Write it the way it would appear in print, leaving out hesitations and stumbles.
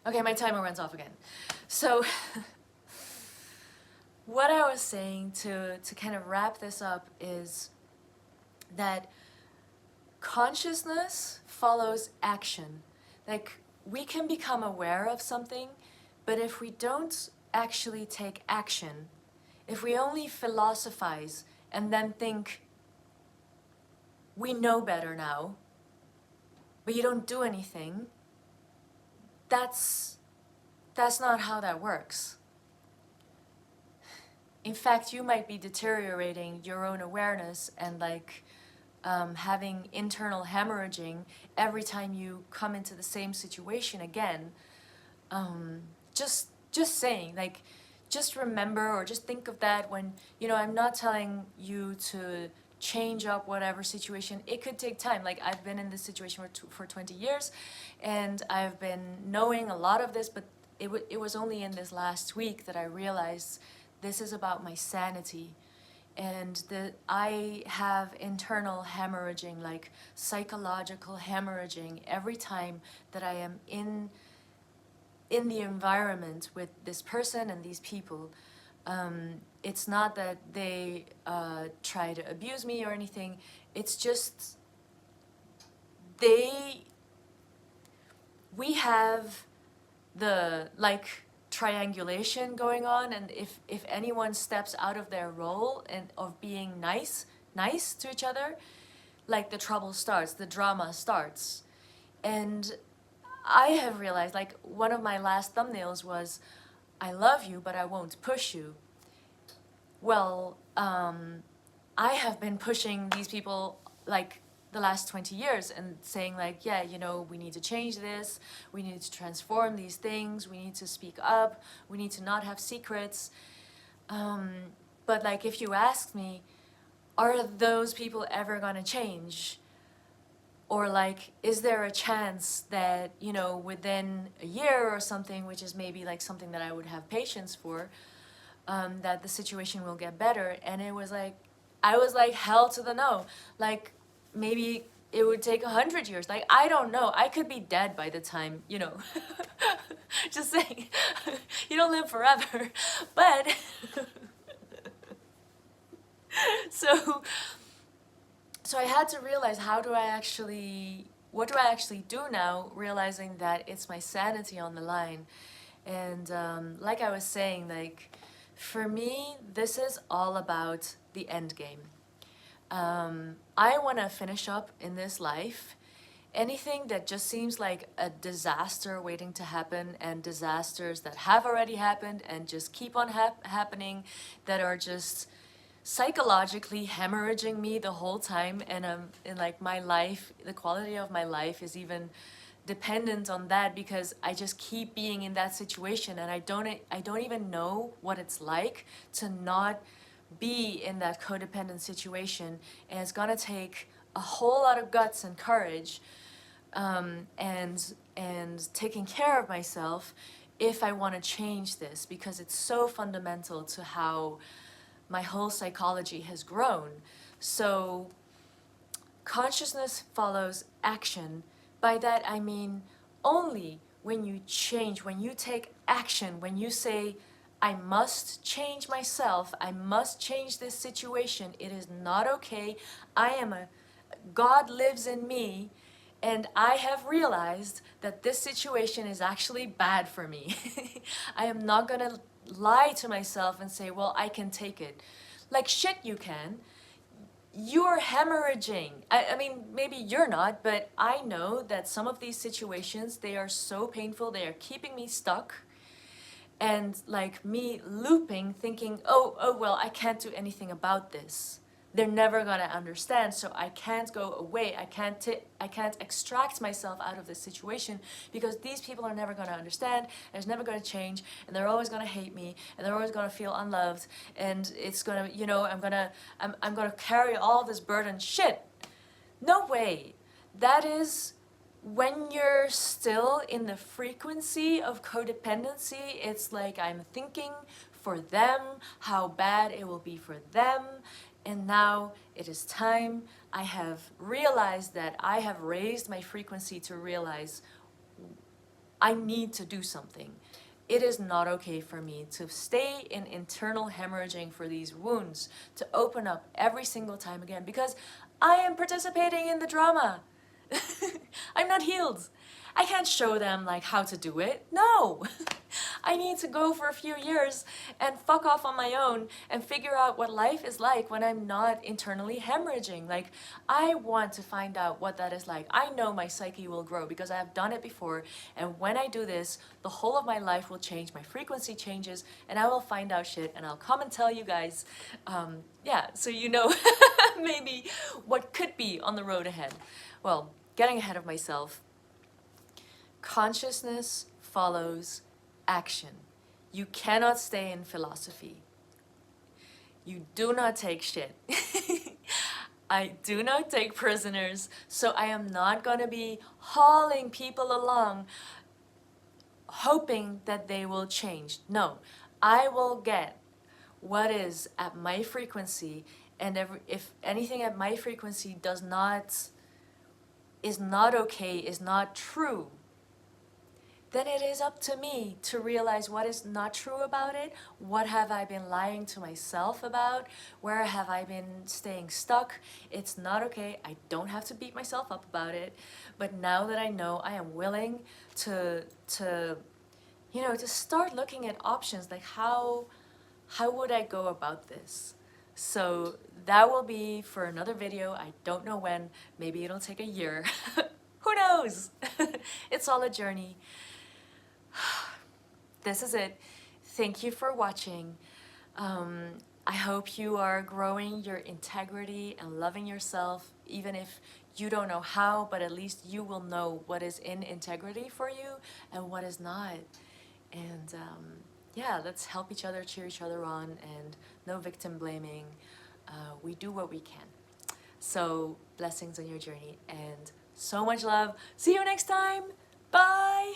Okay, my timer runs off again. So what I was saying to kind of wrap this up is that consciousness follows action. Like, we can become aware of something, but if we don't actually take action, if we only philosophize and then think, we know better now, but you don't do anything, that's not how that works. In fact, you might be deteriorating your own awareness and having internal hemorrhaging every time you come into the same situation again. Just saying, like, just remember or just think of that when, I'm not telling you to change up whatever situation. It could take time. Like, I've been in this situation for 20 years and I've been knowing a lot of this, but it was only in this last week that I realized this is about my sanity, and that I have internal hemorrhaging, like psychological hemorrhaging, every time that I am in the environment with this person and these people. It's not that they try to abuse me or anything. It's just we have the triangulation going on, and if anyone steps out of their role and of being nice to each other, like, the trouble starts, the drama starts. And I have realized, like, one of my last thumbnails was, I love you, but I won't push you. Well, I have been pushing these people, like, the last 20 years and saying, like, yeah, we need to change this, we need to transform these things, we need to speak up, we need to not have secrets. But, like, if you ask me, are those people ever gonna change? Or, like, is there a chance that, within a year or something, which is maybe like something that I would have patience for, that the situation will get better? And it was like, I was like, hell to the no. Like, maybe it would take 100 years. Like, I don't know. I could be dead by the time, just saying, you don't live forever. But, so I had to realize, what do I actually do now, realizing that it's my sanity on the line. And like I was saying, like, for me, this is all about the end game. I want to finish up in this life anything that just seems like a disaster waiting to happen, and disasters that have already happened and just keep on happening, that are just psychologically hemorrhaging me the whole time. And like, my life, the quality of my life is even dependent on that, because I just keep being in that situation, and I don't even know what it's like to not be in that codependent situation. And it's gonna take a whole lot of guts and courage, and taking care of myself, if I want to change this, because it's so fundamental to how my whole psychology has grown. So consciousness follows action. By that I mean, only when you change, when you take action, when you say, I must change myself, I must change this situation, it is not okay, God lives in me, and I have realized that this situation is actually bad for me. I am not gonna lie to myself and say, well, I can take it. Like, shit, you can. You're hemorrhaging. I mean, maybe you're not, but I know that some of these situations, they are so painful, they are keeping me stuck. And, like, me looping, thinking, oh, well, I can't do anything about this. They're never gonna understand, so I can't go away. I can't extract myself out of this situation, because these people are never gonna understand, and it's never gonna change, and they're always gonna hate me, and they're always gonna feel unloved, and it's gonna, I'm gonna carry all this burden. Shit. No way. That is, when you're still in the frequency of codependency, it's like, I'm thinking for them, how bad it will be for them, and now it is time. I have realized that I have raised my frequency to realize I need to do something. It is not okay for me to stay in internal hemorrhaging for these wounds, to open up every single time again, because I am participating in the drama. I'm not healed. I can't show them like how to do it. No. I need to go for a few years and fuck off on my own and figure out what life is like when I'm not internally hemorrhaging. Like, I want to find out what that is like. I know my psyche will grow because I have done it before, and when I do this, the whole of my life will change, my frequency changes, and I will find out shit, and I'll come and tell you guys. Yeah, so you know maybe what could be on the road ahead. Well, getting ahead of myself. Consciousness follows action. You cannot stay in philosophy. You do not take shit. I do not take prisoners, so I am not gonna be hauling people along hoping that they will change. No, I will get what is at my frequency, and if anything at my frequency is not okay, is not true, then it is up to me to realize what is not true about it. What have I been lying to myself about? Where have I been staying stuck? It's not okay. I don't have to beat myself up about it. But now that I know, I am willing to start looking at options, like how would I go about this? So that will be for another video. I don't know when. Maybe it'll take a year. Who knows? It's all a journey. This is it. Thank you for watching. I hope you are growing your integrity and loving yourself, even if you don't know how, but at least you will know what is in integrity for you and what is not. And yeah, let's help each other, cheer each other on, and no victim blaming. We do what we can. So blessings on your journey and so much love. See you next time. Bye.